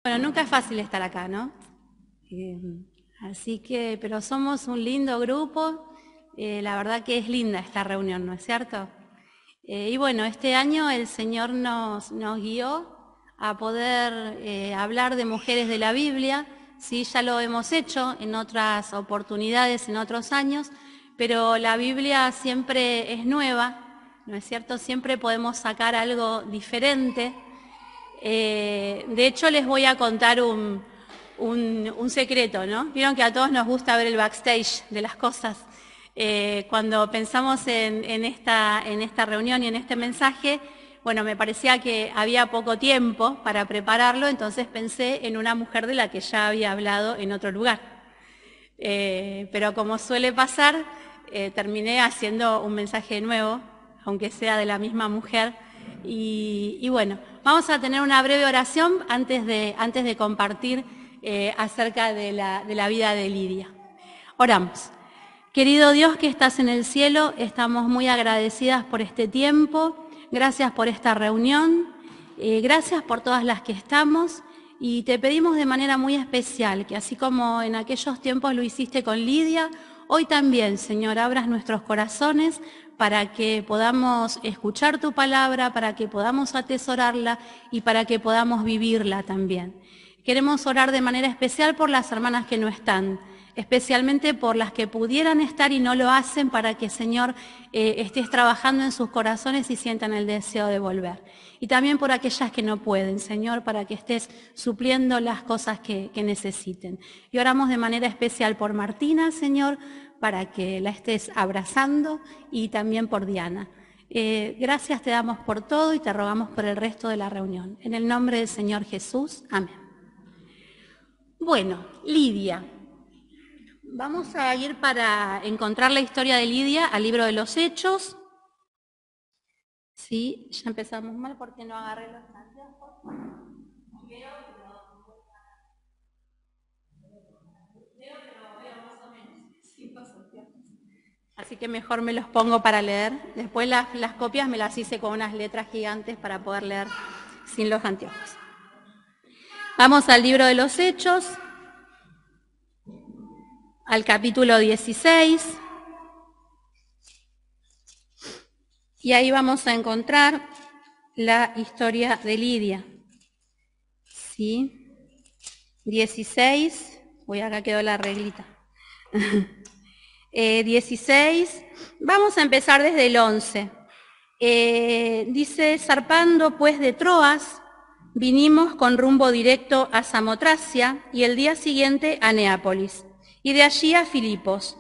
Bueno, nunca es fácil estar acá, ¿no? Así que, pero somos un lindo grupo, la verdad que es linda esta reunión, ¿no es cierto? Y bueno, este año el Señor nos guió a poder hablar de mujeres de la Biblia, sí, ya lo hemos hecho en otras oportunidades, en otros años, pero la Biblia siempre es nueva, ¿no es cierto? Siempre podemos sacar algo diferente. De hecho, les voy a contar un secreto, ¿no? Vieron que a todos nos gusta ver el backstage de las cosas. Cuando pensamos en esta reunión y en este mensaje, bueno, me parecía que había poco tiempo para prepararlo, entonces pensé en una mujer de la que ya había hablado en otro lugar. Pero como suele pasar, terminé haciendo un mensaje nuevo, aunque sea de la misma mujer. Y bueno, vamos a tener una breve oración antes de compartir acerca de la vida de Lidia. Oramos. Querido Dios que estás en el cielo, estamos muy agradecidas por este tiempo, gracias por esta reunión, gracias por todas las que estamos y te pedimos de manera muy especial que así como en aquellos tiempos lo hiciste con Lidia, hoy también, Señor, abras nuestros corazones para que podamos escuchar tu palabra, para que podamos atesorarla y para que podamos vivirla también. Queremos orar de manera especial por las hermanas que no están, especialmente por las que pudieran estar y no lo hacen, para que, Señor, estés trabajando en sus corazones y sientan el deseo de volver. Y también por aquellas que no pueden, Señor, para que estés supliendo las cosas que necesiten. Y oramos de manera especial por Martina, Señor, para que la estés abrazando, y también por Diana. Gracias te damos por todo y te rogamos por el resto de la reunión. En el nombre del Señor Jesús. Amén. Bueno, Lidia. Vamos a ir para encontrar la historia de Lidia al libro de los Hechos. Sí, ya empezamos mal porque no agarré los anteojos. Así que mejor me los pongo para leer. Después las copias me las hice con unas letras gigantes para poder leer sin los anteojos. Vamos al libro de los Hechos, al capítulo 16. Y ahí vamos a encontrar la historia de Lidia. ¿Sí? 16, acá quedó la reglita. 16, vamos a empezar desde el 11. Dice, zarpando pues de Troas, vinimos con rumbo directo a Samotracia y el día siguiente a Neápolis, y de allí a Filipos,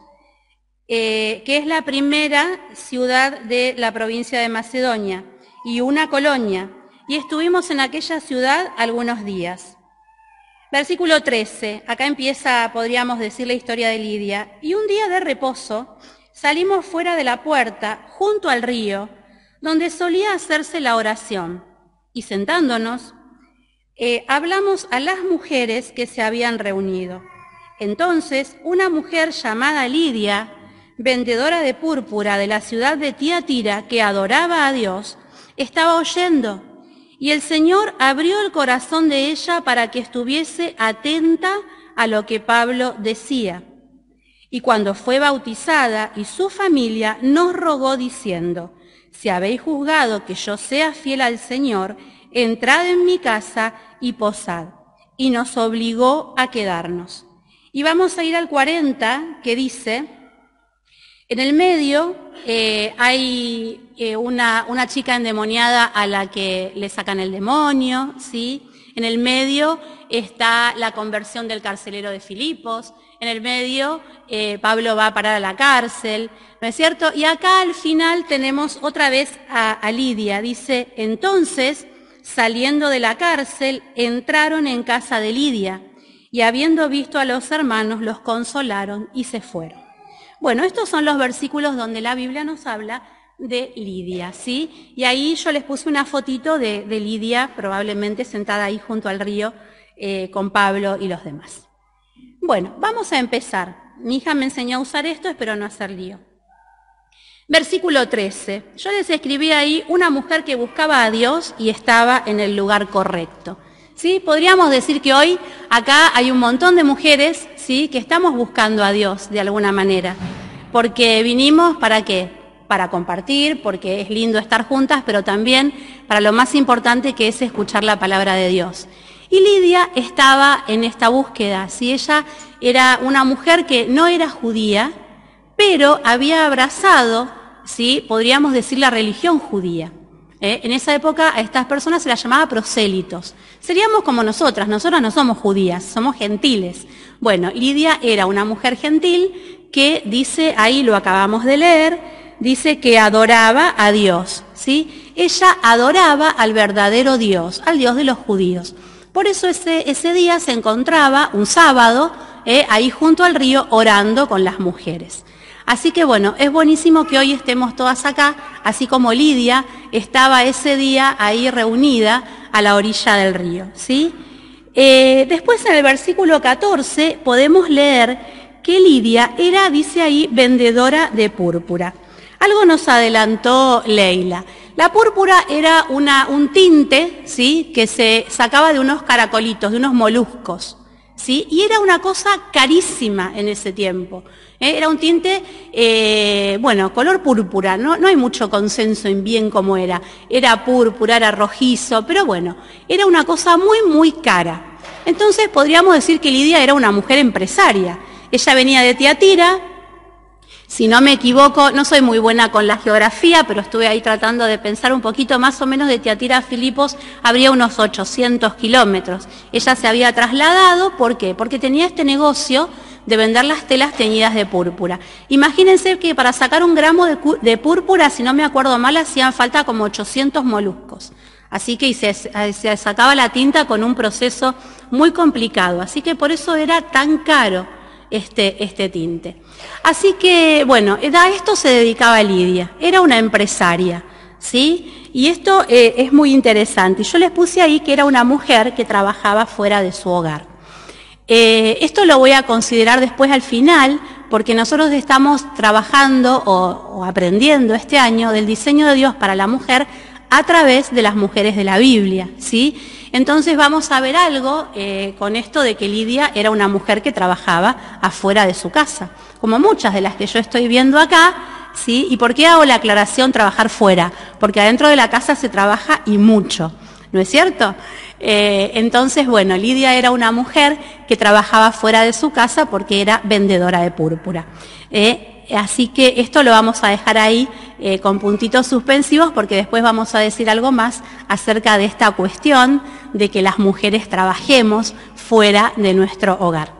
que es la primera ciudad de la provincia de Macedonia y una colonia, y estuvimos en aquella ciudad algunos días. Versículo 13, acá empieza, podríamos decir, la historia de Lidia. Y un día de reposo salimos fuera de la puerta, junto al río, donde solía hacerse la oración, y sentándonos, hablamos a las mujeres que se habían reunido. Entonces, una mujer llamada Lidia, vendedora de púrpura de la ciudad de Tiatira, que adoraba a Dios, estaba oyendo, y el Señor abrió el corazón de ella para que estuviese atenta a lo que Pablo decía. Y cuando fue bautizada y su familia nos rogó diciendo, si habéis juzgado que yo sea fiel al Señor, entrad en mi casa y posad. Y nos obligó a quedarnos. Y vamos a ir al 40, que dice, en el medio hay una chica endemoniada a la que le sacan el demonio, ¿sí? En el medio está la conversión del carcelero de Filipos, en el medio Pablo va a parar a la cárcel, ¿no es cierto? Y acá al final tenemos otra vez a Lidia, dice, entonces, saliendo de la cárcel, entraron en casa de Lidia, y habiendo visto a los hermanos, los consolaron y se fueron. Bueno, estos son los versículos donde la Biblia nos habla de Lidia, ¿sí? Y ahí yo les puse una fotito de Lidia, probablemente sentada ahí junto al río con Pablo y los demás. Bueno, vamos a empezar. Mi hija me enseñó a usar esto, espero no hacer lío. Versículo 13. Yo les escribí ahí una mujer que buscaba a Dios y estaba en el lugar correcto. ¿Sí? Podríamos decir que hoy acá hay un montón de mujeres, ¿sí?, que estamos buscando a Dios de alguna manera, porque vinimos ¿para qué? Para compartir, porque es lindo estar juntas, pero también para lo más importante, que es escuchar la palabra de Dios. Y Lidia estaba en esta búsqueda, ¿sí? Ella era una mujer que no era judía, pero había abrazado, ¿sí?, podríamos decir, la religión judía. En esa época a estas personas se las llamaba prosélitos. Seríamos como nosotras no somos judías, somos gentiles. Bueno, Lidia era una mujer gentil que dice, ahí lo acabamos de leer, dice que adoraba a Dios, ¿sí? Ella adoraba al verdadero Dios, al Dios de los judíos. Por eso ese día se encontraba, un sábado, ahí junto al río orando con las mujeres. Así que bueno, es buenísimo que hoy estemos todas acá, así como Lidia estaba ese día ahí reunida a la orilla del río, ¿sí? Después en el versículo 14 podemos leer que Lidia era, dice ahí, vendedora de púrpura. Algo nos adelantó Leila. La púrpura era un tinte, ¿sí?, que se sacaba de unos caracolitos, de unos moluscos, ¿sí? Y era una cosa carísima en ese tiempo. Era un tinte, color púrpura, no hay mucho consenso en bien cómo era. Era púrpura, era rojizo, pero bueno, era una cosa muy, muy cara. Entonces podríamos decir que Lidia era una mujer empresaria. Ella venía de Tiatira. Si no me equivoco, no soy muy buena con la geografía, pero estuve ahí tratando de pensar un poquito, más o menos de Tiatira a Filipos habría unos 800 kilómetros. Ella se había trasladado, ¿por qué? Porque tenía este negocio de vender las telas teñidas de púrpura. Imagínense que para sacar un gramo de púrpura, si no me acuerdo mal, hacían falta como 800 moluscos. Así que se sacaba la tinta con un proceso muy complicado. Así que por eso era tan caro este tinte. Así que, bueno, a esto se dedicaba Lidia, era una empresaria, ¿sí? Y esto es muy interesante. Yo les puse ahí que era una mujer que trabajaba fuera de su hogar. Esto lo voy a considerar después al final, porque nosotros estamos trabajando o aprendiendo este año del diseño de Dios para la mujer a través de las mujeres de la Biblia, ¿sí? Entonces vamos a ver algo con esto de que Lidia era una mujer que trabajaba afuera de su casa, como muchas de las que yo estoy viendo acá, ¿sí? ¿Y por qué hago la aclaración trabajar fuera? Porque adentro de la casa se trabaja y mucho, ¿no es cierto? Entonces, bueno, Lidia era una mujer que trabajaba fuera de su casa porque era vendedora de púrpura. Así que esto lo vamos a dejar ahí con puntitos suspensivos, porque después vamos a decir algo más acerca de esta cuestión de que las mujeres trabajemos fuera de nuestro hogar.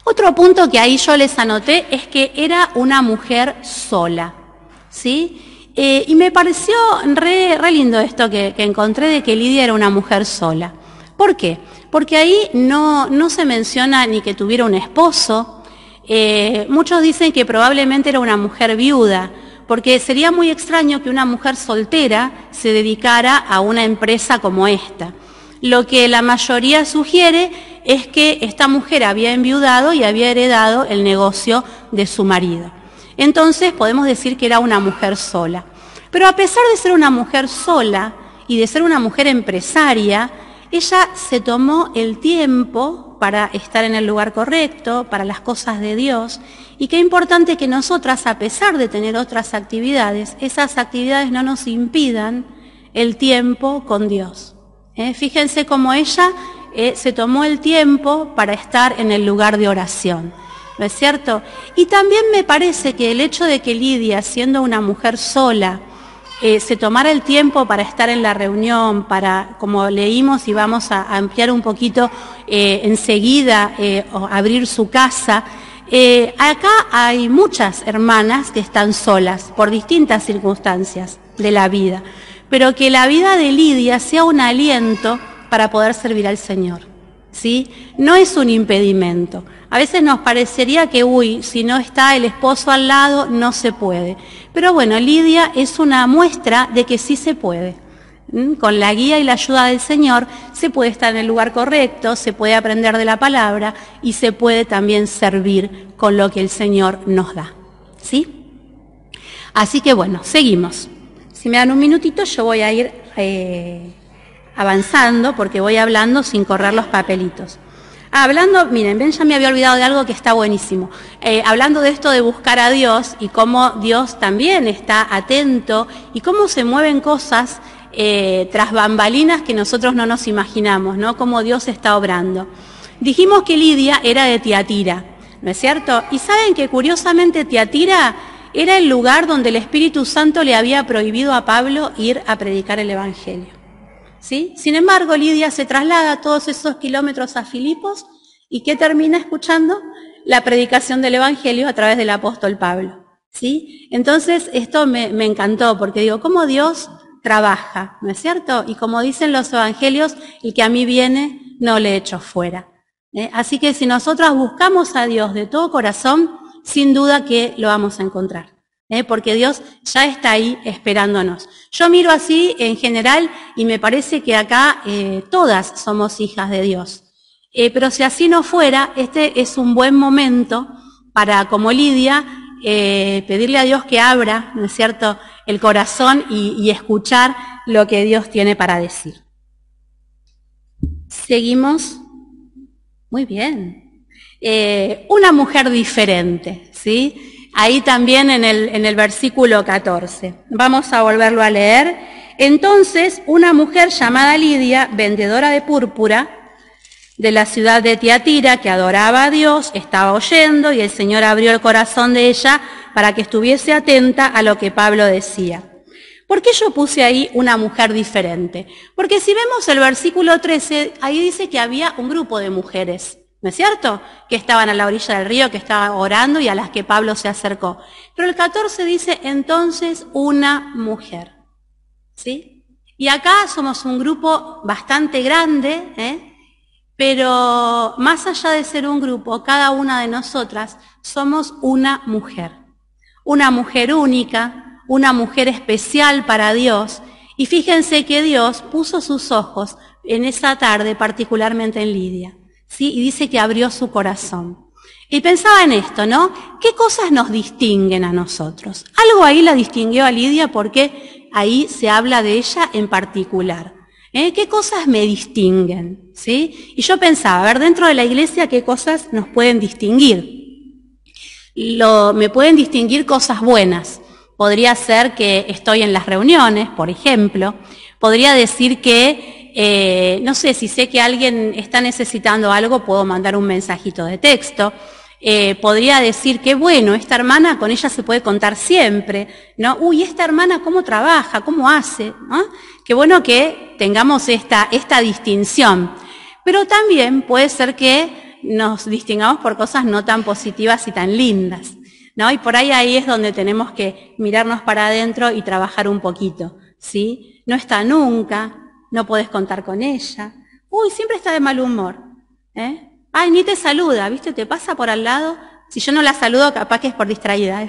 Otro punto que ahí yo les anoté es que era una mujer sola, ¿sí? Y me pareció re lindo esto que encontré de que Lidia era una mujer sola. ¿Por qué? Porque ahí no se menciona ni que tuviera un esposo. Muchos dicen que probablemente era una mujer viuda, porque sería muy extraño que una mujer soltera se dedicara a una empresa como esta. Lo que la mayoría sugiere es que esta mujer había enviudado y había heredado el negocio de su marido. Entonces podemos decir que era una mujer sola. Pero a pesar de ser una mujer sola y de ser una mujer empresaria, ella se tomó el tiempo para estar en el lugar correcto, para las cosas de Dios. Y qué importante que nosotras, a pesar de tener otras actividades, esas actividades no nos impidan el tiempo con Dios. Fíjense cómo ella se tomó el tiempo para estar en el lugar de oración, ¿no es cierto? Y también me parece que el hecho de que Lidia, siendo una mujer sola, se tomara el tiempo para estar en la reunión, para, como leímos y vamos a ampliar un poquito enseguida, abrir su casa. Acá hay muchas hermanas que están solas por distintas circunstancias de la vida, pero que la vida de Lidia sea un aliento para poder servir al Señor, ¿sí? No es un impedimento. A veces nos parecería que, si no está el esposo al lado, no se puede. Pero bueno, Lidia es una muestra de que sí se puede. Con la guía y la ayuda del Señor se puede estar en el lugar correcto, se puede aprender de la palabra y se puede también servir con lo que el Señor nos da, ¿sí? Así que bueno, seguimos. Si me dan un minutito, yo voy a ir avanzando porque voy hablando sin correr los papelitos. Hablando, miren, ven, ya me había olvidado de algo que está buenísimo. Hablando de esto de buscar a Dios y cómo Dios también está atento y cómo se mueven cosas tras bambalinas que nosotros no nos imaginamos, ¿no? Cómo Dios está obrando. Dijimos que Lidia era de Tiatira, ¿no es cierto? Y saben que curiosamente Tiatira era el lugar donde el Espíritu Santo le había prohibido a Pablo ir a predicar el Evangelio. ¿Sí? Sin embargo, Lidia se traslada todos esos kilómetros a Filipos y ¿qué termina escuchando? La predicación del Evangelio a través del apóstol Pablo. ¿Sí? Entonces, esto me encantó porque digo, ¿cómo Dios trabaja? ¿No es cierto? Y como dicen los evangelios, el que a mí viene, no le echo fuera. Así que si nosotros buscamos a Dios de todo corazón, sin duda que lo vamos a encontrar. Porque Dios ya está ahí esperándonos. Yo miro así en general y me parece que acá todas somos hijas de Dios. Pero si así no fuera, este es un buen momento para, como Lidia, pedirle a Dios que abra, ¿no es cierto?, el corazón y escuchar lo que Dios tiene para decir. Seguimos. Muy bien. Una mujer diferente, ¿sí? Ahí también en el versículo 14. Vamos a volverlo a leer. Entonces, una mujer llamada Lidia, vendedora de púrpura, de la ciudad de Tiatira, que adoraba a Dios, estaba oyendo y el Señor abrió el corazón de ella para que estuviese atenta a lo que Pablo decía. ¿Por qué yo puse ahí una mujer diferente? Porque si vemos el versículo 13, ahí dice que había un grupo de mujeres, ¿no es cierto?, que estaban a la orilla del río, que estaban orando y a las que Pablo se acercó. Pero el 14 dice, entonces una mujer, ¿sí? Y acá somos un grupo bastante grande, pero más allá de ser un grupo, cada una de nosotras somos una mujer única, una mujer especial para Dios. Y fíjense que Dios puso sus ojos en esa tarde, particularmente en Lidia. ¿Sí? Y dice que abrió su corazón. Y pensaba en esto, ¿no? ¿Qué cosas nos distinguen a nosotros? Algo ahí la distinguió a Lidia porque ahí se habla de ella en particular. ¿Qué cosas me distinguen? ¿Sí? Y yo pensaba, a ver, dentro de la iglesia, ¿qué cosas nos pueden distinguir? Me pueden distinguir cosas buenas. Podría ser que estoy en las reuniones, por ejemplo. Podría decir que, no sé, si sé que alguien está necesitando algo, puedo mandar un mensajito de texto. Podría decir que, bueno, esta hermana, con ella se puede contar siempre, ¿no? Uy, esta hermana, ¿cómo trabaja? ¿Cómo hace? ¿No? Qué bueno que tengamos esta distinción. Pero también puede ser que nos distingamos por cosas no tan positivas y tan lindas, ¿no? Y por ahí es donde tenemos que mirarnos para adentro y trabajar un poquito, ¿sí? No está nunca, no podés contar con ella. Uy, siempre está de mal humor, Ay, ni te saluda, ¿viste? Te pasa por al lado. Si yo no la saludo, capaz que es por distraída,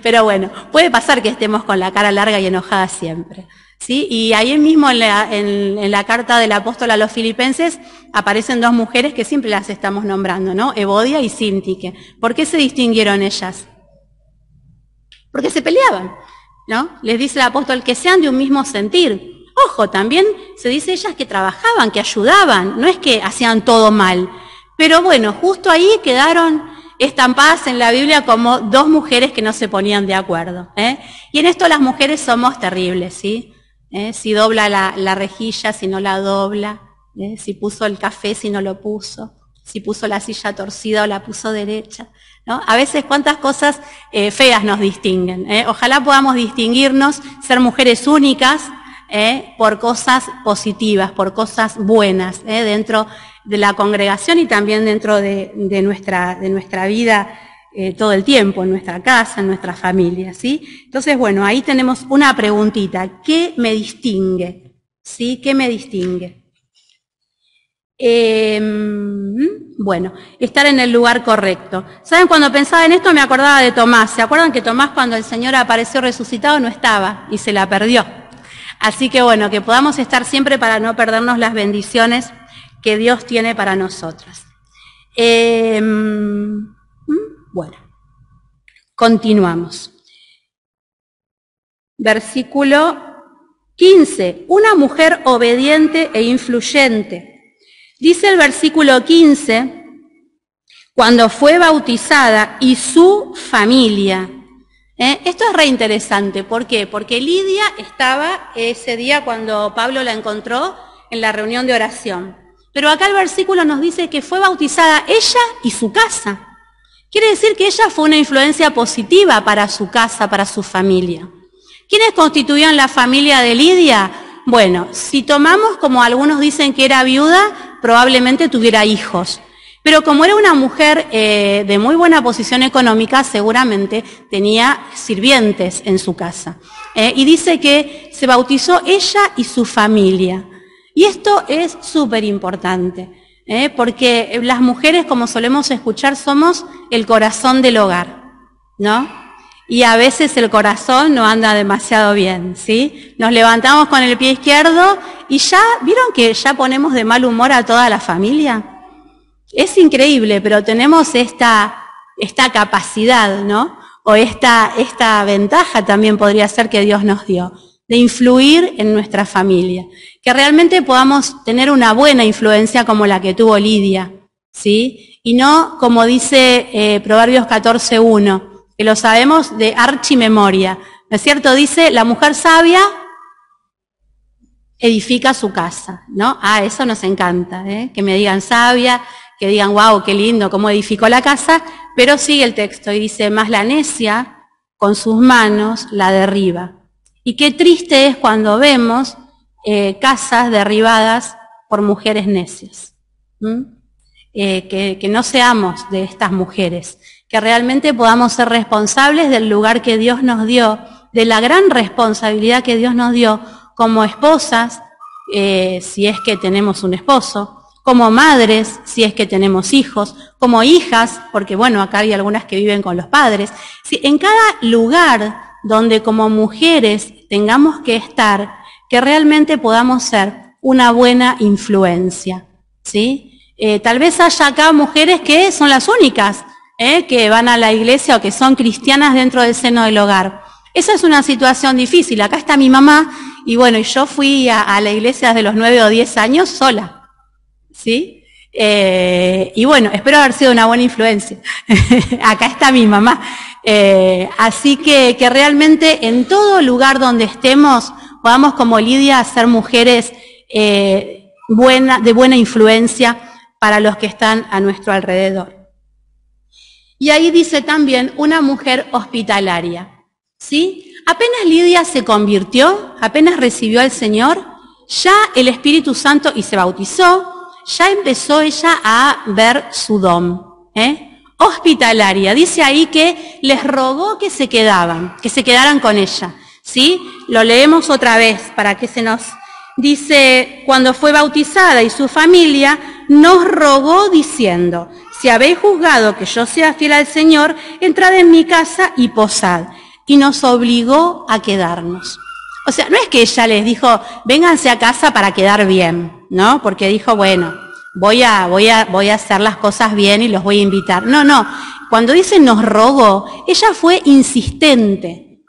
Pero bueno, puede pasar que estemos con la cara larga y enojada siempre, ¿sí? Y ahí mismo en la carta del apóstol a los filipenses aparecen dos mujeres que siempre las estamos nombrando, ¿no? Evodia y Síntique. ¿Por qué se distinguieron ellas? Porque se peleaban, ¿no? Les dice el apóstol que sean de un mismo sentir. Ojo, también se dice ellas que trabajaban, que ayudaban, no es que hacían todo mal. Pero bueno, justo ahí quedaron estampadas en la Biblia como dos mujeres que no se ponían de acuerdo, Y en esto las mujeres somos terribles, ¿sí? Si dobla la rejilla, si no la dobla, si puso el café, si no lo puso, si puso la silla torcida o la puso derecha, ¿no? A veces cuántas cosas feas nos distinguen, Ojalá podamos distinguirnos, ser mujeres únicas, por cosas positivas, por cosas buenas, dentro de la congregación y también dentro de nuestra vida todo el tiempo, en nuestra casa, en nuestra familia, ¿sí? Entonces, bueno, ahí tenemos una preguntita. ¿Qué me distingue? ¿Sí? ¿Qué me distingue? Bueno, estar en el lugar correcto. ¿Saben? Cuando pensaba en esto me acordaba de Tomás. ¿Se acuerdan que Tomás, cuando el Señor apareció resucitado, no estaba y se la perdió? Así que bueno, que podamos estar siempre para no perdernos las bendiciones que Dios tiene para nosotras. Bueno, continuamos. Versículo 15, una mujer obediente e influyente. Dice el versículo 15, cuando fue bautizada y su familia. Esto es re interesante. ¿Por qué? Porque Lidia estaba ese día cuando Pablo la encontró en la reunión de oración. Pero acá el versículo nos dice que fue bautizada ella y su casa. Quiere decir que ella fue una influencia positiva para su casa, para su familia. ¿Quiénes constituían la familia de Lidia? Bueno, si tomamos como algunos dicen que era viuda, probablemente tuviera hijos. Pero como era una mujer de muy buena posición económica, seguramente tenía sirvientes en su casa. Y dice que se bautizó ella y su familia. Y esto es súper importante, porque las mujeres, como solemos escuchar, somos el corazón del hogar, ¿no? Y a veces el corazón no anda demasiado bien, ¿sí? Nos levantamos con el pie izquierdo y ya, ¿vieron que ya ponemos de mal humor a toda la familia? Es increíble, pero tenemos esta capacidad, ¿no? O esta ventaja también podría ser que Dios nos dio, de influir en nuestra familia. Que realmente podamos tener una buena influencia como la que tuvo Lidia, ¿sí? Y no como dice Proverbios 14:1, que lo sabemos de archimemoria, ¿no es cierto? Dice, la mujer sabia edifica su casa, ¿no? Eso nos encanta, que me digan sabia, que digan, wow, qué lindo, cómo edificó la casa, pero sigue el texto y dice, más la necia con sus manos la derriba. Y qué triste es cuando vemos casas derribadas por mujeres necias. Que no seamos de estas mujeres, que realmente podamos ser responsables del lugar que Dios nos dio, de la gran responsabilidad que Dios nos dio como esposas, si es que tenemos un esposo, como madres, si es que tenemos hijos, como hijas, porque bueno, acá hay algunas que viven con los padres. Sí, en cada lugar donde como mujeres tengamos que estar, que realmente podamos ser una buena influencia, ¿sí? Tal vez haya acá mujeres que son las únicas, que van a la iglesia o que son cristianas dentro del seno del hogar. Esa es una situación difícil. Acá está mi mamá, y bueno, yo fui a la iglesia desde los 9 o 10 años sola. ¿Sí? Y bueno, espero haber sido una buena influencia. Acá está mi mamá. Así que realmente en todo lugar donde estemos, podamos como Lidia ser mujeres de buena influencia para los que están a nuestro alrededor. Y ahí dice también una mujer hospitalaria. ¿Sí? Apenas Lidia se convirtió, apenas recibió al Señor, ya el Espíritu Santo y se bautizó, ya empezó ella a ver su don, hospitalaria. Dice ahí que les rogó que se quedaran con ella, ¿sí? Lo leemos otra vez para que se nos dice, cuando fue bautizada y su familia, nos rogó diciendo, si habéis juzgado que yo sea fiel al Señor, entrad en mi casa y posad. Y nos obligó a quedarnos. O sea, no es que ella les dijo, vénganse a casa para quedar bien, ¿no? Porque dijo, bueno, voy a hacer las cosas bien y los voy a invitar. No. Cuando dice nos rogó, ella fue insistente,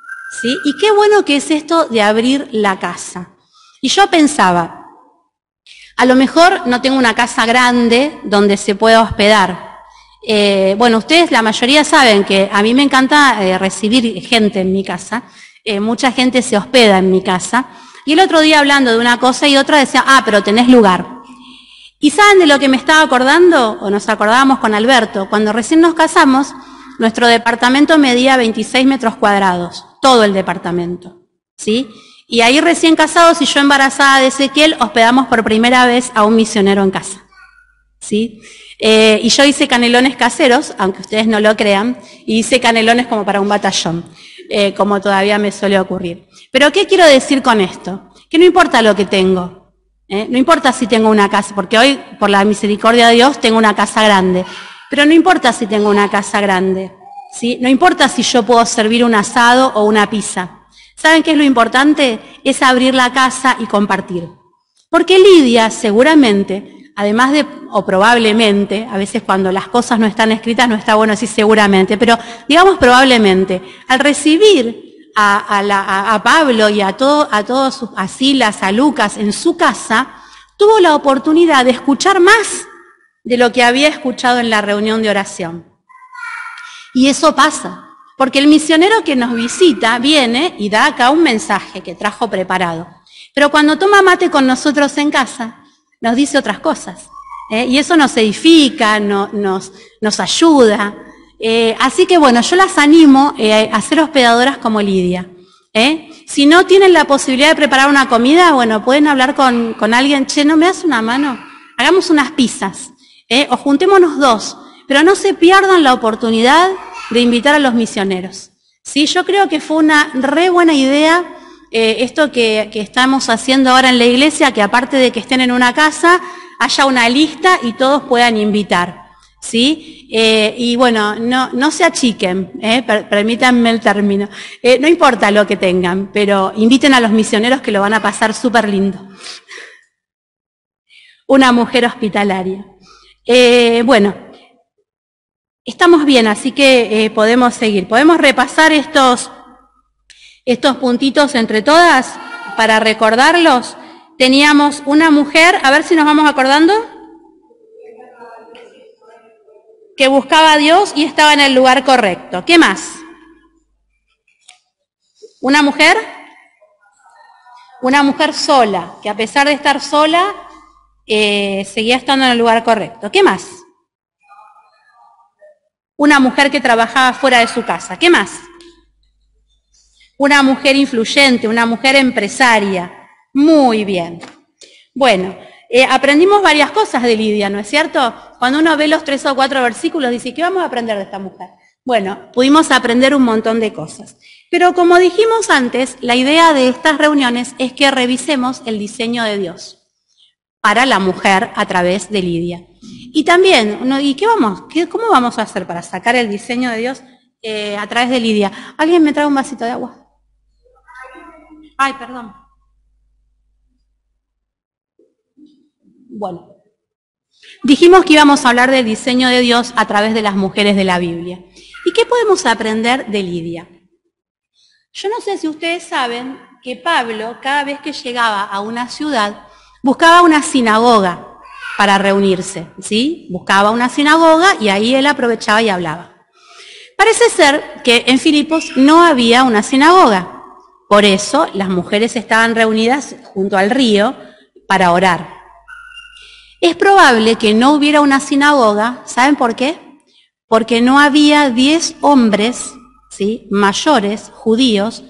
¿sí? Y qué bueno que es esto de abrir la casa. Y yo pensaba, a lo mejor no tengo una casa grande donde se pueda hospedar. Bueno, ustedes la mayoría saben que a mí me encanta recibir gente en mi casa. Mucha gente se hospeda en mi casa. Y el otro día hablando de una cosa y otra decía, pero tenés lugar. ¿Y saben de lo que me estaba acordando? O nos acordábamos con Alberto. Cuando recién nos casamos, nuestro departamento medía 26 metros cuadrados. Todo el departamento, ¿sí? Y ahí recién casados y yo embarazada de Ezequiel, hospedamos por primera vez a un misionero en casa, ¿sí? Y yo hice canelones caseros, aunque ustedes no lo crean, y hice canelones como para un batallón, como todavía me suele ocurrir. Pero ¿qué quiero decir con esto? Que no importa lo que tengo, no importa si tengo una casa, porque hoy, por la misericordia de Dios, tengo una casa grande, pero no importa si tengo una casa grande, ¿sí? No importa si yo puedo servir un asado o una pizza. ¿Saben qué es lo importante? Es abrir la casa y compartir. Porque Lidia seguramente, además de, o probablemente, a veces cuando las cosas no están escritas no está bueno decir seguramente, pero digamos probablemente, al recibir a Pablo y a todos, a Silas, a Lucas en su casa, tuvo la oportunidad de escuchar más de lo que había escuchado en la reunión de oración. Y eso pasa, porque el misionero que nos visita viene y da acá un mensaje que trajo preparado. Pero cuando toma mate con nosotros en casa, nos dice otras cosas. Y eso nos edifica, nos ayuda. Así que bueno, yo las animo a ser hospedadoras como Lidia. Si no tienen la posibilidad de preparar una comida, bueno, pueden hablar con alguien, che, ¿no me das una mano? Hagamos unas pizzas, o juntémonos dos, pero no se pierdan la oportunidad de invitar a los misioneros. Sí, yo creo que fue una re buena idea esto que estamos haciendo ahora en la iglesia, que aparte de que estén en una casa, haya una lista y todos puedan invitar. ¿Sí? Y bueno, no se achiquen, permítanme el término. No importa lo que tengan, pero inviten a los misioneros que lo van a pasar súper lindo. Una mujer hospitalaria. Bueno, estamos bien, así que podemos seguir. ¿Podemos repasar estos puntitos entre todas para recordarlos? Teníamos una mujer, a ver si nos vamos acordando, que buscaba a Dios y estaba en el lugar correcto. ¿Qué más? ¿Una mujer? Una mujer sola, que a pesar de estar sola, seguía estando en el lugar correcto. ¿Qué más? Una mujer que trabajaba fuera de su casa. ¿Qué más? Una mujer influyente, una mujer empresaria. Muy bien. Bueno, aprendimos varias cosas de Lidia, ¿no es cierto? Cuando uno ve los 3 o 4 versículos, dice, ¿qué vamos a aprender de esta mujer? Bueno, pudimos aprender un montón de cosas. Pero como dijimos antes, la idea de estas reuniones es que revisemos el diseño de Dios para la mujer a través de Lidia. Y también, ¿cómo vamos a hacer para sacar el diseño de Dios a través de Lidia? ¿Alguien me trae un vasito de agua? Ay, perdón. Bueno, dijimos que íbamos a hablar del diseño de Dios a través de las mujeres de la Biblia. ¿Y qué podemos aprender de Lidia? Yo no sé si ustedes saben que Pablo, cada vez que llegaba a una ciudad, buscaba una sinagoga para reunirse, ¿sí? Buscaba una sinagoga y ahí él aprovechaba y hablaba. Parece ser que en Filipos no había una sinagoga, por eso las mujeres estaban reunidas junto al río para orar. Es probable que no hubiera una sinagoga, ¿saben por qué? Porque no había 10 hombres, ¿sí?, mayores, judíos,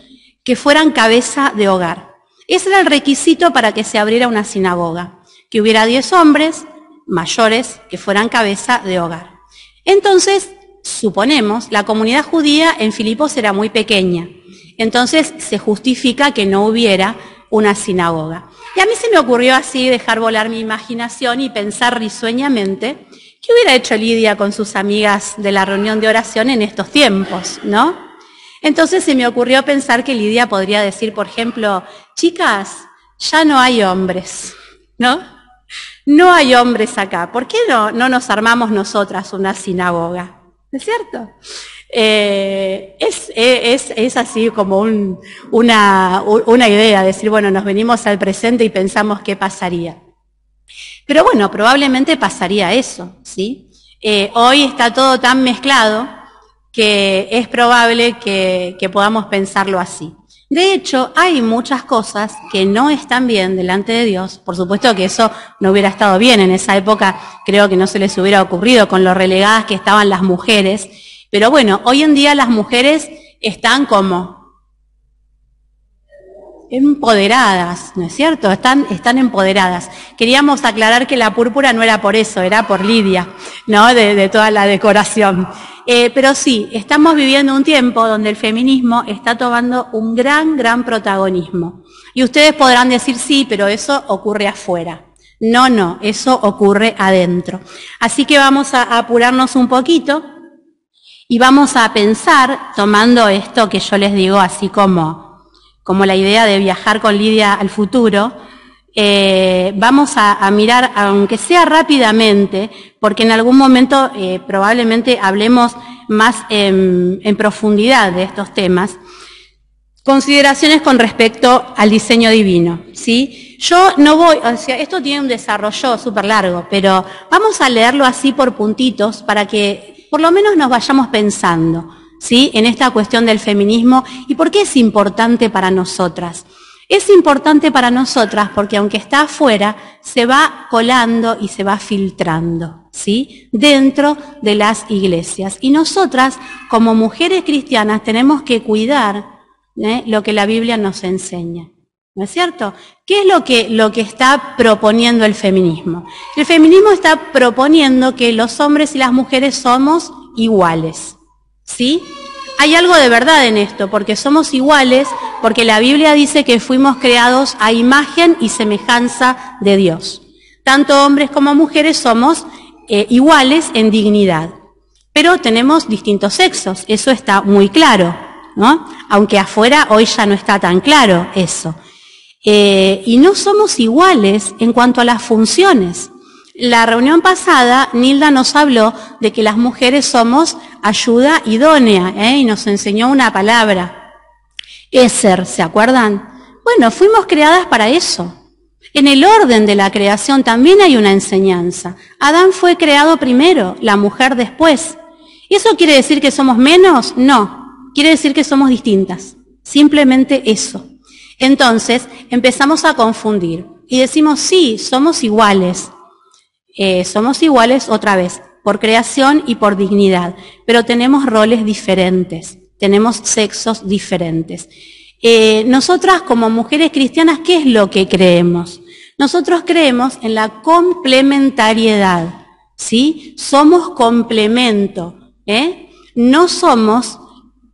que fueran cabeza de hogar. Ese era el requisito para que se abriera una sinagoga, que hubiera 10 hombres mayores que fueran cabeza de hogar. Entonces, suponemos, la comunidad judía en Filipos era muy pequeña, entonces se justifica que no hubiera una sinagoga. Y a mí se me ocurrió así dejar volar mi imaginación y pensar risueñamente qué hubiera hecho Lidia con sus amigas de la reunión de oración en estos tiempos, ¿no? Entonces se me ocurrió pensar que Lidia podría decir, por ejemplo, chicas, ya no hay hombres, ¿no? No hay hombres acá, ¿por qué no nos armamos nosotras una sinagoga? ¿No es cierto? Es así como una idea, decir, bueno, nos venimos al presente y pensamos qué pasaría. Pero bueno, probablemente pasaría eso, ¿sí? Hoy está todo tan mezclado que es probable que podamos pensarlo así. De hecho, hay muchas cosas que no están bien delante de Dios. Por supuesto que eso no hubiera estado bien en esa época, creo que no se les hubiera ocurrido con lo relegadas que estaban las mujeres. Pero bueno, hoy en día las mujeres están como empoderadas, ¿no es cierto? Están empoderadas. Queríamos aclarar que la púrpura no era por eso, era por Lidia, ¿no? De toda la decoración. Pero sí, estamos viviendo un tiempo donde el feminismo está tomando un gran protagonismo. Y ustedes podrán decir, sí, pero eso ocurre afuera. No, eso ocurre adentro. Así que vamos a apurarnos un poquito y vamos a pensar, tomando esto que yo les digo así como la idea de viajar con Lidia al futuro, vamos a mirar, aunque sea rápidamente, porque en algún momento probablemente hablemos más en profundidad de estos temas, Consideraciones con respecto al diseño divino, ¿sí? Yo no voy, o sea, esto tiene un desarrollo súper largo, pero vamos a leerlo así por puntitos para que por lo menos nos vayamos pensando, ¿sí? En esta cuestión del feminismo y por qué es importante para nosotras. Es importante para nosotras porque aunque está afuera, se va colando y se va filtrando, ¿sí? Dentro de las iglesias. Y nosotras, como mujeres cristianas, tenemos que cuidar lo que la Biblia nos enseña, ¿no es cierto? ¿Qué es lo que está proponiendo el feminismo? El feminismo está proponiendo que los hombres y las mujeres somos iguales, ¿sí? Hay algo de verdad en esto, porque somos iguales, porque la Biblia dice que fuimos creados a imagen y semejanza de Dios. Tanto hombres como mujeres somos iguales en dignidad, pero tenemos distintos sexos, eso está muy claro, ¿no? Aunque afuera hoy ya no está tan claro eso. Y no somos iguales en cuanto a las funciones. La reunión pasada, Nilda nos habló de que las mujeres somos ayuda idónea, y nos enseñó una palabra, Eser, ¿se acuerdan? Bueno, fuimos creadas para eso. En el orden de la creación también hay una enseñanza. Adán fue creado primero, la mujer después. ¿Eso quiere decir que somos menos? No, quiere decir que somos distintas. Simplemente eso. Entonces, empezamos a confundir y decimos, sí, somos iguales. Somos iguales otra vez, por creación y por dignidad, pero tenemos roles diferentes, tenemos sexos diferentes. Nosotras como mujeres cristianas, ¿qué es lo que creemos? Nosotros creemos en la complementariedad, ¿sí? Somos complemento, no somos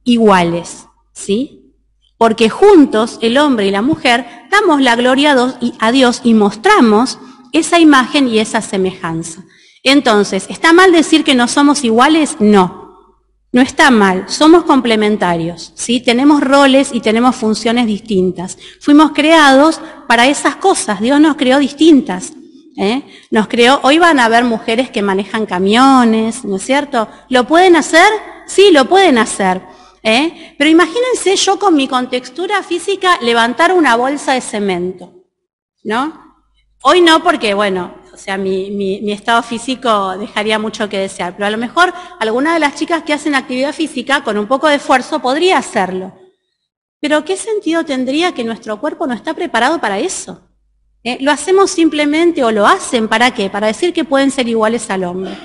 iguales, ¿sí? Porque juntos, el hombre y la mujer, damos la gloria a Dios y mostramos esa imagen y esa semejanza. Entonces, ¿está mal decir que no somos iguales? No, no está mal, somos complementarios, ¿sí? Tenemos roles y tenemos funciones distintas. Fuimos creados para esas cosas, Dios nos creó distintas, Nos creó, hoy van a haber mujeres que manejan camiones, ¿no es cierto? ¿Lo pueden hacer? Sí, lo pueden hacer, Pero imagínense yo con mi contextura física levantar una bolsa de cemento, ¿no? Hoy no porque, bueno, o sea, mi estado físico dejaría mucho que desear, pero a lo mejor alguna de las chicas que hacen actividad física con un poco de esfuerzo podría hacerlo. Pero ¿qué sentido tendría que nuestro cuerpo no está preparado para eso? Lo hacemos simplemente o lo hacen, ¿para qué? Para decir que pueden ser iguales al hombre.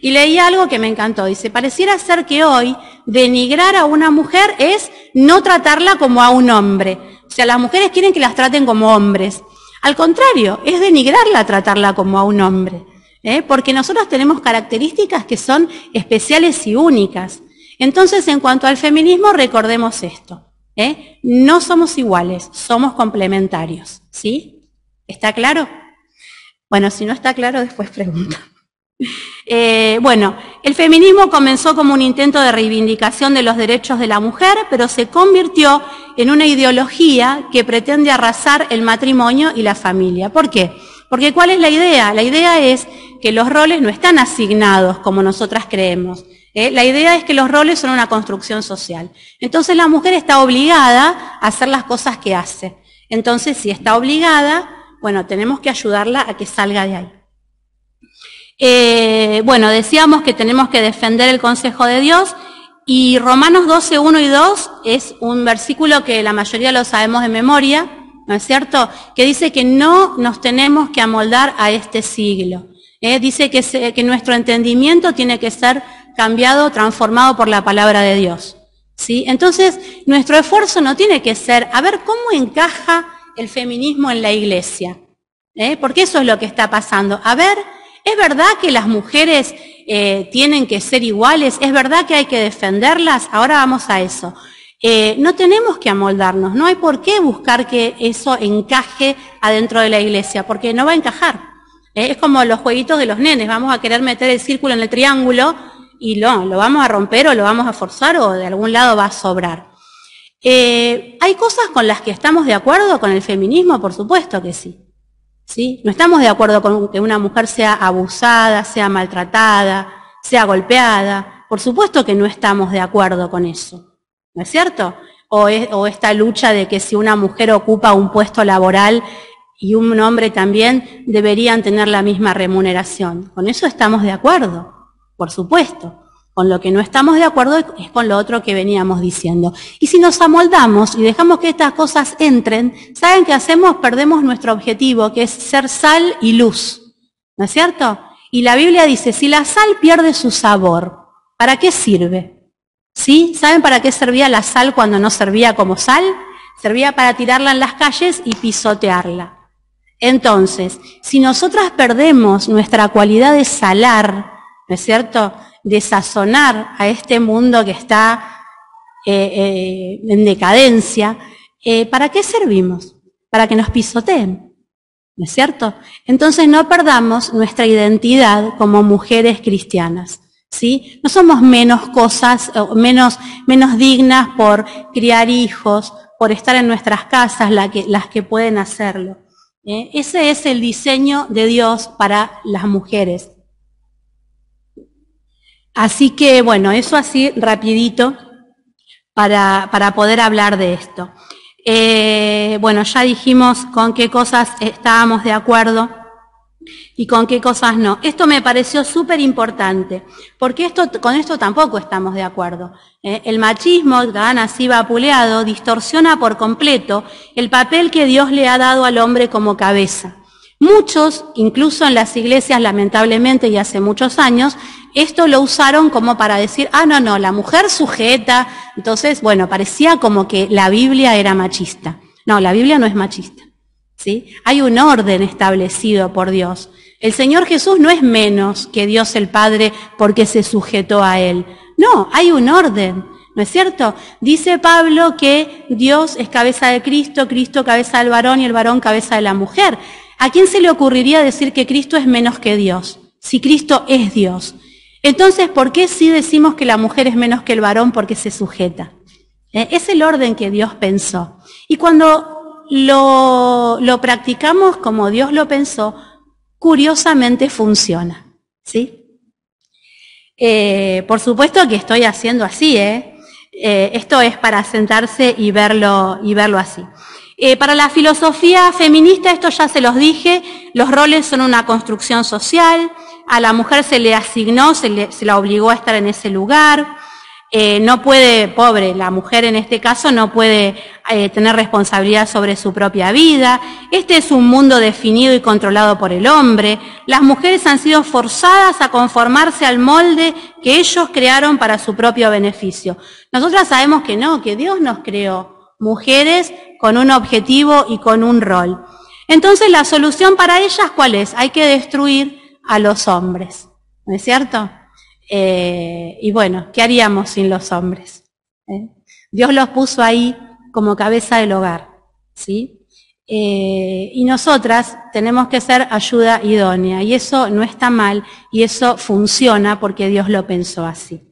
Y leí algo que me encantó, dice, pareciera ser que hoy denigrar a una mujer es no tratarla como a un hombre. O sea, las mujeres quieren que las traten como hombres. Al contrario, es denigrarla tratarla como a un hombre, porque nosotros tenemos características que son especiales y únicas. Entonces, en cuanto al feminismo, recordemos esto, no somos iguales, somos complementarios, ¿sí? ¿Está claro? Bueno, si no está claro, después pregunta. Bueno, el feminismo comenzó como un intento de reivindicación de los derechos de la mujer, pero se convirtió en una ideología que pretende arrasar el matrimonio y la familia. ¿Por qué? Porque ¿cuál es la idea? La idea es que los roles no están asignados como nosotras creemos. La idea es que los roles son una construcción social. Entonces la mujer está obligada a hacer las cosas que hace. Entonces, si está obligada, bueno, tenemos que ayudarla a que salga de ahí. Bueno, decíamos que tenemos que defender el consejo de Dios y Romanos 12, 1 y 2 es un versículo que la mayoría lo sabemos de memoria, ¿no es cierto? Que dice que no nos tenemos que amoldar a este siglo. Dice que nuestro entendimiento tiene que ser cambiado, transformado por la palabra de Dios, ¿sí? Entonces, nuestro esfuerzo no tiene que ser a ver cómo encaja el feminismo en la iglesia, porque eso es lo que está pasando. A ver, ¿es verdad que las mujeres tienen que ser iguales? ¿Es verdad que hay que defenderlas? Ahora vamos a eso. No tenemos que amoldarnos, no hay por qué buscar que eso encaje adentro de la iglesia, porque no va a encajar. Es como los jueguitos de los nenes, vamos a querer meter el círculo en el triángulo y lo vamos a romper o lo vamos a forzar o de algún lado va a sobrar. ¿Hay cosas con las que estamos de acuerdo con el feminismo? Por supuesto que sí. ¿Sí? No estamos de acuerdo con que una mujer sea abusada, sea maltratada, sea golpeada. Por supuesto que no estamos de acuerdo con eso, ¿no es cierto? o esta lucha de que si una mujer ocupa un puesto laboral y un hombre también, deberían tener la misma remuneración. Con eso estamos de acuerdo, por supuesto. Con lo que no estamos de acuerdo es con lo otro que veníamos diciendo. Y si nos amoldamos y dejamos que estas cosas entren, ¿saben qué hacemos? Perdemos nuestro objetivo, que es ser sal y luz. ¿No es cierto? Y la Biblia dice, si la sal pierde su sabor, ¿para qué sirve? ¿Sí? ¿Saben para qué servía la sal cuando no servía como sal? Servía para tirarla en las calles y pisotearla. Entonces, si nosotras perdemos nuestra cualidad de salar, ¿no es cierto?, de sazonar a este mundo que está en decadencia, ¿para qué servimos? Para que nos pisoteen, ¿no es cierto? Entonces no perdamos nuestra identidad como mujeres cristianas, ¿sí? No somos menos cosas, menos dignas por criar hijos, por estar en nuestras casas, las que pueden hacerlo. Ese es el diseño de Dios para las mujeres. Así que, bueno, eso así rapidito para poder hablar de esto. Bueno, ya dijimos con qué cosas estábamos de acuerdo y con qué cosas no. Esto me pareció súper importante, porque con esto tampoco estamos de acuerdo. El machismo, tan así vapuleado, distorsiona por completo el papel que Dios le ha dado al hombre como cabeza. Muchos, incluso en las iglesias, lamentablemente, y hace muchos años, esto lo usaron como para decir, no, la mujer sujeta. Entonces, bueno, parecía como que la Biblia era machista. No, la Biblia no es machista, ¿sí? Hay un orden establecido por Dios. El Señor Jesús no es menos que Dios el Padre porque se sujetó a Él. No, hay un orden, ¿no es cierto? Dice Pablo que Dios es cabeza de Cristo, Cristo cabeza del varón y el varón cabeza de la mujer. ¿A quién se le ocurriría decir que Cristo es menos que Dios? Si Cristo es Dios. Entonces, ¿por qué sí decimos que la mujer es menos que el varón? Porque se sujeta. Es el orden que Dios pensó. Y cuando lo practicamos como Dios lo pensó, curiosamente funciona, ¿sí? Por supuesto que estoy haciendo así, esto es para sentarse y verlo así. Para la filosofía feminista, esto ya se los dije, los roles son una construcción social, a la mujer se le asignó, se la obligó a estar en ese lugar, no puede, pobre, la mujer en este caso no puede tener responsabilidad sobre su propia vida, este es un mundo definido y controlado por el hombre, las mujeres han sido forzadas a conformarse al molde que ellos crearon para su propio beneficio. Nosotras sabemos que no, que Dios nos creó mujeres con un objetivo y con un rol. Entonces, la solución para ellas, ¿cuál es? Hay que destruir a los hombres, ¿no es cierto? Y bueno, ¿qué haríamos sin los hombres? Dios los puso ahí como cabeza del hogar, ¿sí? Y nosotras tenemos que ser ayuda idónea, y eso no está mal, y eso funciona porque Dios lo pensó así.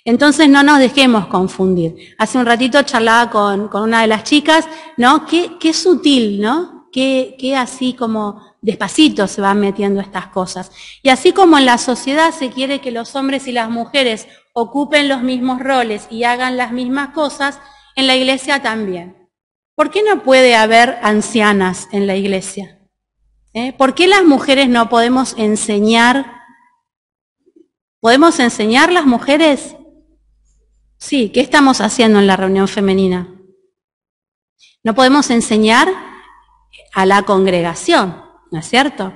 Entonces no nos dejemos confundir. Hace un ratito charlaba con una de las chicas, ¿no? Qué sutil, ¿no? Qué así como despacito se van metiendo estas cosas. Y así como en la sociedad se quiere que los hombres y las mujeres ocupen los mismos roles y hagan las mismas cosas, en la iglesia también. ¿Por qué no puede haber ancianas en la iglesia? ¿Por qué las mujeres no podemos enseñar? ¿Podemos enseñar las mujeres? Sí, ¿qué estamos haciendo en la reunión femenina? No podemos enseñar a la congregación, ¿no es cierto?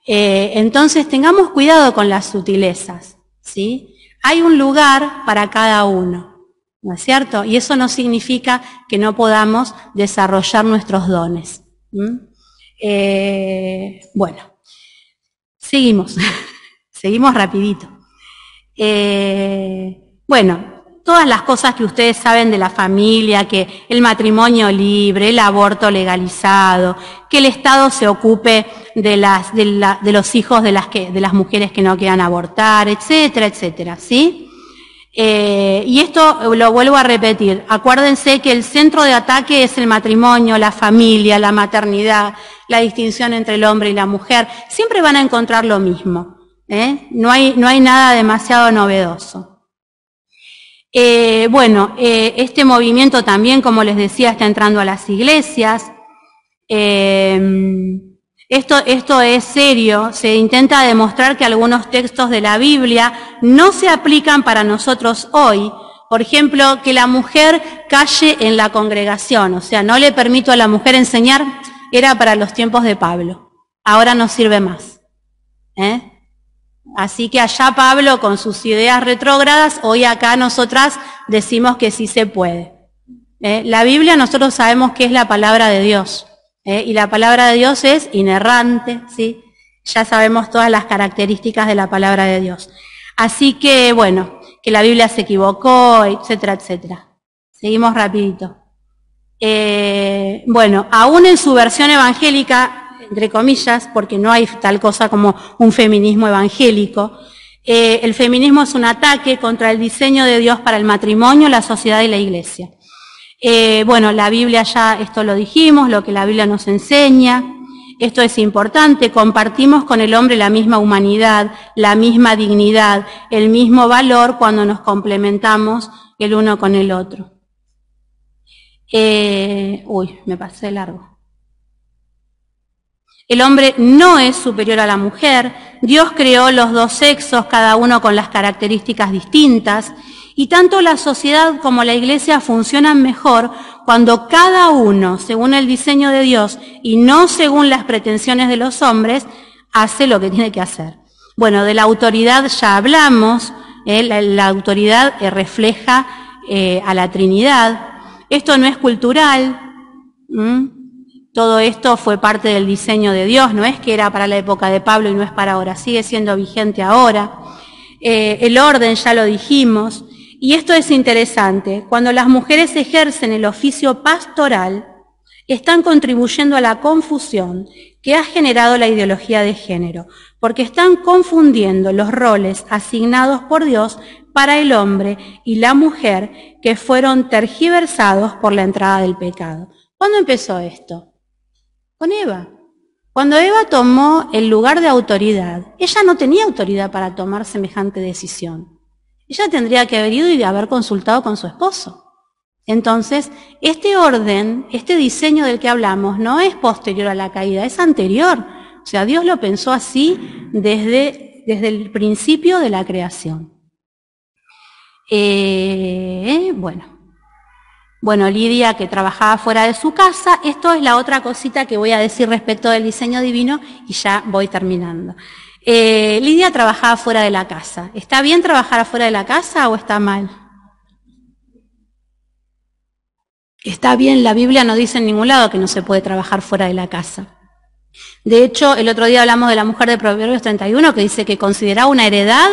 Entonces tengamos cuidado con las sutilezas, ¿sí? Hay un lugar para cada uno, ¿no es cierto? Y eso no significa que no podamos desarrollar nuestros dones. Bueno, seguimos, seguimos rapidito. Bueno, todas las cosas que ustedes saben de la familia, que el matrimonio libre, el aborto legalizado, que el Estado se ocupe de los hijos de las mujeres que no quieran abortar, etcétera, etcétera, ¿sí? Y esto lo vuelvo a repetir, acuérdense que el centro de ataque es el matrimonio, la familia, la maternidad, la distinción entre el hombre y la mujer, siempre van a encontrar lo mismo, no hay nada demasiado novedoso. Este movimiento también, como les decía, está entrando a las iglesias. Esto es serio. Se intenta demostrar que algunos textos de la Biblia no se aplican para nosotros hoy. Por ejemplo, que la mujer calle en la congregación, o sea, no le permito a la mujer enseñar, era para los tiempos de Pablo. Ahora no sirve más. Así que allá Pablo con sus ideas retrógradas, hoy acá nosotras decimos que sí se puede. La Biblia nosotros sabemos que es la palabra de Dios, y la palabra de Dios es inerrante, ¿sí? Ya sabemos todas las características de la palabra de Dios. Así que, que la Biblia se equivocó, etcétera, etcétera. Seguimos rapidito. Aún en su versión evangélica, entre comillas, porque no hay tal cosa como un feminismo evangélico, el feminismo es un ataque contra el diseño de Dios para el matrimonio, la sociedad y la iglesia. La Biblia ya, esto lo dijimos, lo que la Biblia nos enseña, esto es importante, compartimos con el hombre la misma humanidad, la misma dignidad, el mismo valor cuando nos complementamos el uno con el otro. Me pasé largo. El hombre no es superior a la mujer, Dios creó los dos sexos, cada uno con las características distintas, y tanto la sociedad como la iglesia funcionan mejor cuando cada uno, según el diseño de Dios y no según las pretensiones de los hombres, hace lo que tiene que hacer. De la autoridad ya hablamos, la autoridad refleja a la Trinidad. Esto no es cultural, todo esto fue parte del diseño de Dios, no es que era para la época de Pablo y no es para ahora, sigue siendo vigente ahora. El orden ya lo dijimos, y esto es interesante, cuando las mujeres ejercen el oficio pastoral, están contribuyendo a la confusión que ha generado la ideología de género, porque están confundiendo los roles asignados por Dios para el hombre y la mujer que fueron tergiversados por la entrada del pecado. ¿Cuándo empezó esto? Con Eva. Cuando Eva tomó el lugar de autoridad, ella no tenía autoridad para tomar semejante decisión. Ella tendría que haber ido y haber consultado con su esposo. Entonces, este orden, este diseño del que hablamos, no es posterior a la caída, es anterior. O sea, Dios lo pensó así desde el principio de la creación. Lidia, que trabajaba fuera de su casa, esto es la otra cosita que voy a decir respecto del diseño divino y ya voy terminando. Lidia trabajaba fuera de la casa. ¿Está bien trabajar afuera de la casa o está mal? Está bien, la Biblia no dice en ningún lado que no se puede trabajar fuera de la casa. De hecho, el otro día hablamos de la mujer de Proverbios 31 que dice que consideraba una heredad,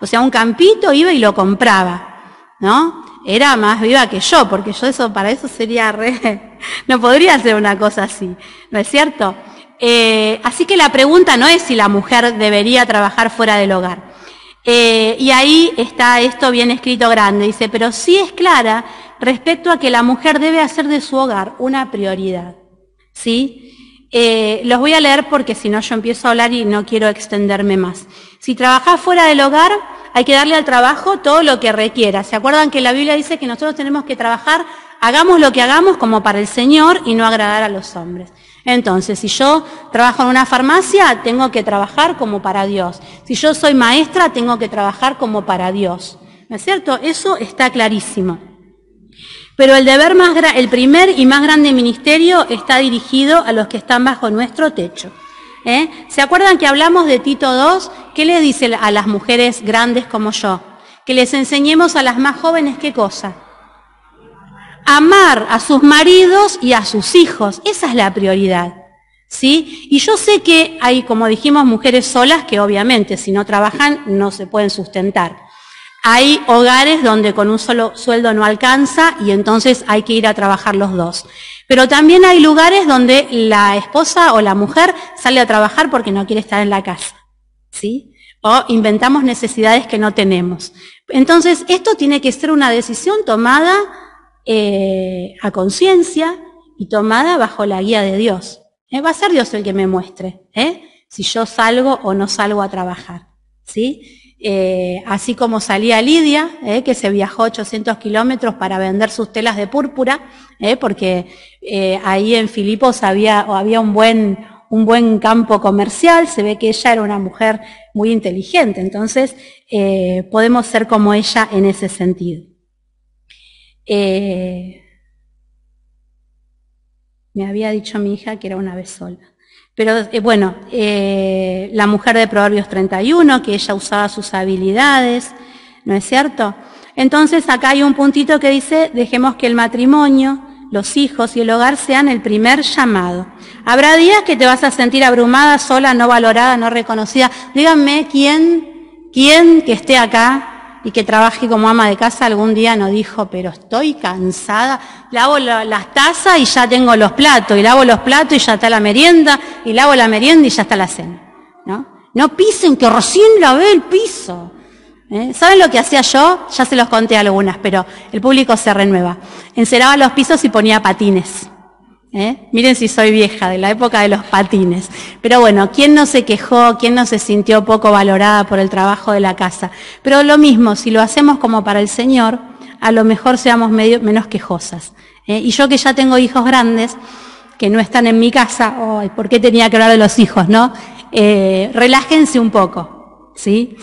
o sea, un campito, iba y lo compraba, ¿no? Era más viva que yo, porque yo para eso sería no podría hacer una cosa así, ¿no es cierto? Así que la pregunta no es si la mujer debería trabajar fuera del hogar. Y ahí está esto bien escrito grande, dice, pero sí es clara respecto a que la mujer debe hacer de su hogar una prioridad, ¿sí? Los voy a leer porque si no yo empiezo a hablar y no quiero extenderme más. Si trabajás fuera del hogar, hay que darle al trabajo todo lo que requiera. ¿Se acuerdan que la Biblia dice que nosotros tenemos que trabajar, hagamos lo que hagamos como para el Señor y no agradar a los hombres? Entonces, si yo trabajo en una farmacia, tengo que trabajar como para Dios. Si yo soy maestra, tengo que trabajar como para Dios. ¿No es cierto? Eso está clarísimo. Pero el primer y más grande ministerio está dirigido a los que están bajo nuestro techo. ¿Se acuerdan que hablamos de Tito 2? ¿Qué le dice a las mujeres grandes como yo? Que les enseñemos a las más jóvenes, ¿qué cosa? Amar a sus maridos y a sus hijos. Esa es la prioridad, ¿sí? Y yo sé que hay, como dijimos, mujeres solas que obviamente si no trabajan no se pueden sustentar. Hay hogares donde con un solo sueldo no alcanza y entonces hay que ir a trabajar los dos. Pero también hay lugares donde la esposa o la mujer sale a trabajar porque no quiere estar en la casa, ¿sí? O inventamos necesidades que no tenemos. Entonces, esto tiene que ser una decisión tomada a conciencia y tomada bajo la guía de Dios. Va a ser Dios el que me muestre, si yo salgo o no salgo a trabajar, ¿sí? Así como salía Lidia, que se viajó 800 kilómetros para vender sus telas de púrpura, porque ahí en Filipos había un buen campo comercial. Se ve que ella era una mujer muy inteligente, entonces podemos ser como ella en ese sentido. Me había dicho mi hija que era una vez sola. Pero bueno, la mujer de Proverbios 31, que ella usaba sus habilidades, ¿no es cierto? Entonces acá hay un puntito que dice, dejemos que el matrimonio, los hijos y el hogar sean el primer llamado. Habrá días que te vas a sentir abrumada, sola, no valorada, no reconocida. Díganme quién que esté acá y que trabaje como ama de casa algún día no dijo, pero estoy cansada, lavo las tazas y ya tengo los platos, y lavo los platos y ya está la merienda, y lavo la merienda y ya está la cena, ¿no? No pisen, que recién lavé el piso. ¿Saben lo que hacía yo? Ya se los conté algunas, pero el público se renueva. Enceraba los pisos y ponía patines. Miren si soy vieja, de la época de los patines. Pero bueno, ¿quién no se quejó? ¿Quién no se sintió poco valorada por el trabajo de la casa? Pero lo mismo, si lo hacemos como para el Señor, a lo mejor seamos menos quejosas. Y yo que ya tengo hijos grandes, que no están en mi casa, ¿por qué tenía que hablar de los hijos, no? Relájense un poco. ¿Sí?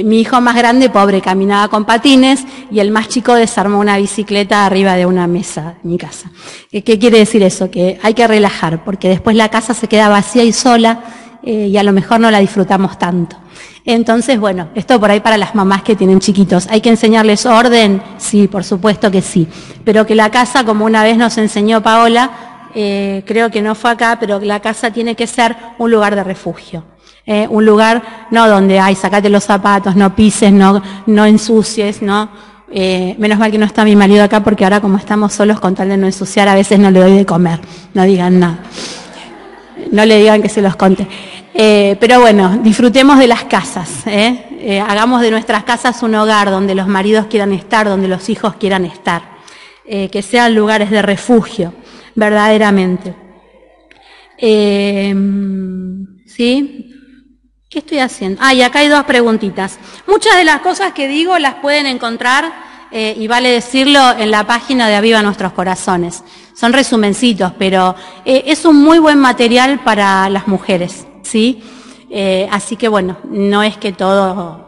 Mi hijo más grande, pobre, caminaba con patines y el más chico desarmó una bicicleta arriba de una mesa en mi casa. ¿Qué quiere decir eso? Que hay que relajar, porque después la casa se queda vacía y sola y a lo mejor no la disfrutamos tanto. Entonces, bueno, esto por ahí para las mamás que tienen chiquitos. ¿Hay que enseñarles orden? Sí, por supuesto que sí. Pero que la casa, como una vez nos enseñó Paola, creo que no fue acá, pero la casa tiene que ser un lugar de refugio. Un lugar, no donde, sacate los zapatos, no pises, no ensucies, no. Menos mal que no está mi marido acá, porque ahora como estamos solos, con tal de no ensuciar, a veces no le doy de comer. No digan nada. No le digan que se los conte. Pero bueno, disfrutemos de las casas. Hagamos de nuestras casas un hogar donde los maridos quieran estar, donde los hijos quieran estar. Que sean lugares de refugio, verdaderamente. ¿Sí? ¿Qué estoy haciendo? Y acá hay dos preguntitas. Muchas de las cosas que digo las pueden encontrar, y vale decirlo, en la página de Aviva Nuestros Corazones. Son resumencitos, pero es un muy buen material para las mujeres, ¿sí? Así que bueno, no es que todo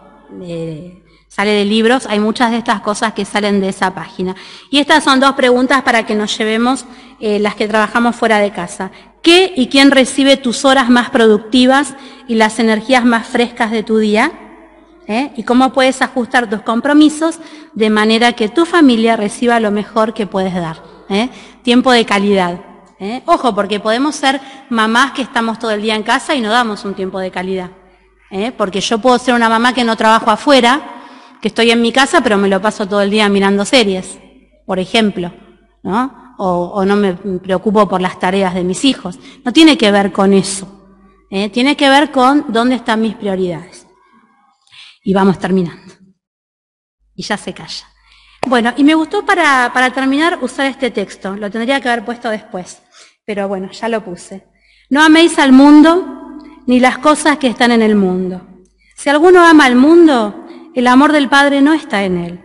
sale de libros, hay muchas de estas cosas que salen de esa página. Y estas son dos preguntas para que nos llevemos las que trabajamos fuera de casa. ¿Qué y quién recibe tus horas más productivas y las energías más frescas de tu día? Y cómo puedes ajustar tus compromisos de manera que tu familia reciba lo mejor que puedes dar. Tiempo de calidad. Ojo, porque podemos ser mamás que estamos todo el día en casa y no damos un tiempo de calidad. Porque yo puedo ser una mamá que no trabajo afuera, que estoy en mi casa, pero me lo paso todo el día mirando series, por ejemplo, ¿no? O no me preocupo por las tareas de mis hijos. No tiene que ver con eso. Tiene que ver con dónde están mis prioridades. Y vamos terminando. Y ya se calla. Bueno, y me gustó para terminar usar este texto. Lo tendría que haber puesto después. Pero bueno, ya lo puse. No améis al mundo ni las cosas que están en el mundo. Si alguno ama al mundo, el amor del Padre no está en él.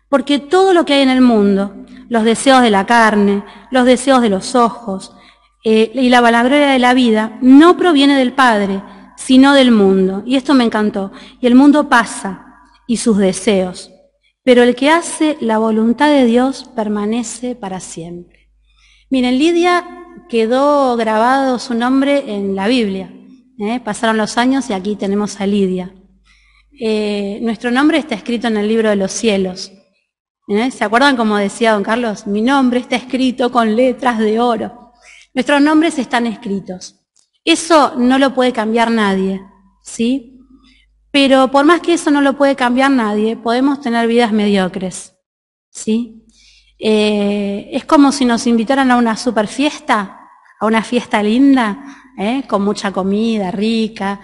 Porque todo lo que hay en el mundo, los deseos de la carne, los deseos de los ojos y la vanagloria de la vida, no proviene del Padre, sino del mundo. Y esto me encantó. Y el mundo pasa, y sus deseos. Pero el que hace la voluntad de Dios permanece para siempre. Miren, Lidia quedó grabado su nombre en la Biblia. Pasaron los años y aquí tenemos a Lidia. Nuestro nombre está escrito en el libro de los cielos. ¿Se acuerdan como decía don Carlos? Mi nombre está escrito con letras de oro. Nuestros nombres están escritos. Eso no lo puede cambiar nadie, ¿sí? Pero por más que eso no lo puede cambiar nadie, podemos tener vidas mediocres, ¿sí? Es como si nos invitaran a una super fiesta, a una fiesta linda, con mucha comida rica,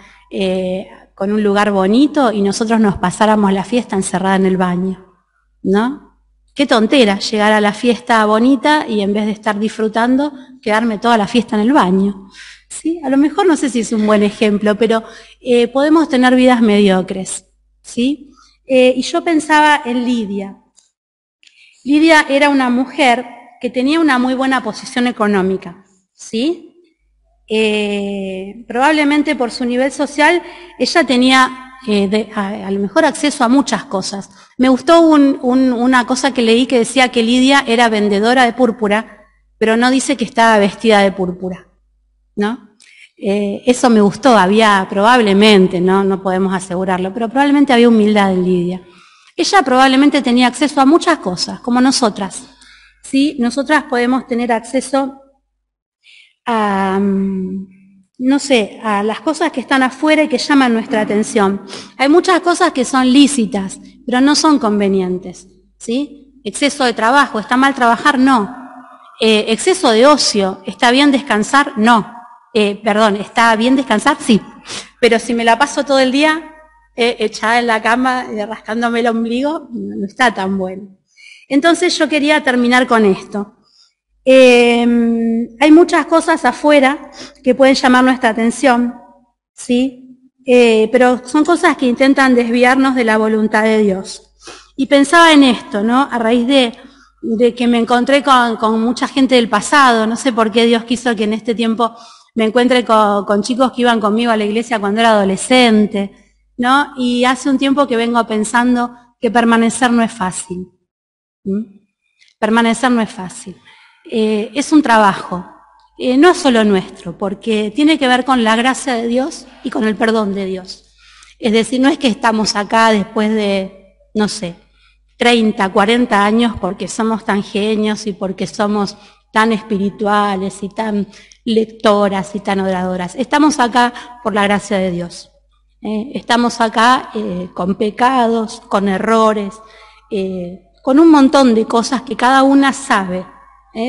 con un lugar bonito, y nosotros nos pasáramos la fiesta encerrada en el baño, ¿no? Qué tontera llegar a la fiesta bonita y en vez de estar disfrutando, quedarme toda la fiesta en el baño. ¿Sí? A lo mejor no sé si es un buen ejemplo, pero podemos tener vidas mediocres. ¿sí? Y yo pensaba en Lidia. Lidia era una mujer que tenía una muy buena posición económica, ¿sí? Probablemente por su nivel social, ella tenía a lo mejor acceso a muchas cosas. Me gustó una cosa que leí que decía que Lidia era vendedora de púrpura, pero no dice que estaba vestida de púrpura, ¿no? Eso me gustó, había probablemente, no podemos asegurarlo, pero probablemente había humildad en Lidia. Ella probablemente tenía acceso a muchas cosas, como nosotras, ¿sí? Nosotras podemos tener acceso a, no sé, a las cosas que están afuera y que llaman nuestra atención. Hay muchas cosas que son lícitas, pero no son convenientes, ¿sí? Exceso de trabajo, ¿está mal trabajar? No. Exceso de ocio, ¿está bien descansar? No. ¿está bien descansar? Sí. Pero si me la paso todo el día echada en la cama, rascándome el ombligo, no está tan bueno. Entonces yo quería terminar con esto. Hay muchas cosas afuera que pueden llamar nuestra atención, ¿sí? Pero son cosas que intentan desviarnos de la voluntad de Dios. Y pensaba en esto, ¿no? A raíz de que me encontré con mucha gente del pasado, no sé por qué Dios quiso que en este tiempo me encuentre con chicos que iban conmigo a la iglesia cuando era adolescente, ¿no? Y hace un tiempo que vengo pensando que permanecer no es fácil. Permanecer no es fácil. Es un trabajo, no es solo nuestro, porque tiene que ver con la gracia de Dios y con el perdón de Dios. Es decir, no es que estamos acá después de, no sé, 30, 40 años porque somos tan genios y porque somos tan espirituales y tan lectoras y tan oradoras. Estamos acá por la gracia de Dios. Estamos acá con pecados, con errores, con un montón de cosas que cada una sabe.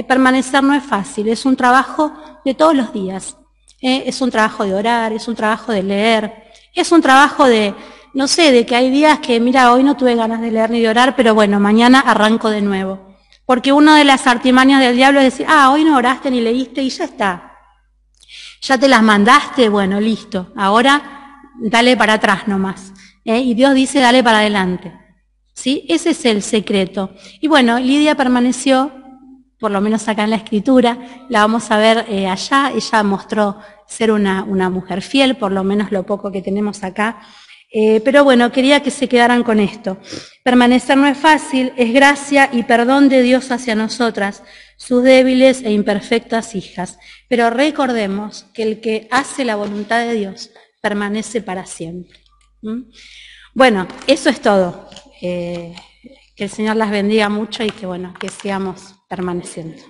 Permanecer no es fácil, es un trabajo de todos los días. Es un trabajo de orar, es un trabajo de leer, es un trabajo de, no sé, de que hay días que, mira, hoy no tuve ganas de leer ni de orar, pero bueno, mañana arranco de nuevo. Porque una de las artimañas del diablo es decir, hoy no oraste ni leíste y ya está. Ya te las mandaste, bueno, listo, ahora dale para atrás nomás. Y Dios dice, dale para adelante. ¿Sí? Ese es el secreto. Y bueno, Lidia permaneció, por lo menos acá en la escritura, la vamos a ver allá, ella mostró ser una mujer fiel, por lo menos lo poco que tenemos acá. Pero bueno, quería que se quedaran con esto. Permanecer no es fácil, es gracia y perdón de Dios hacia nosotras, sus débiles e imperfectas hijas. Pero recordemos que el que hace la voluntad de Dios permanece para siempre. Bueno, eso es todo. Que el Señor las bendiga mucho y que, bueno, que sigamos permaneciendo.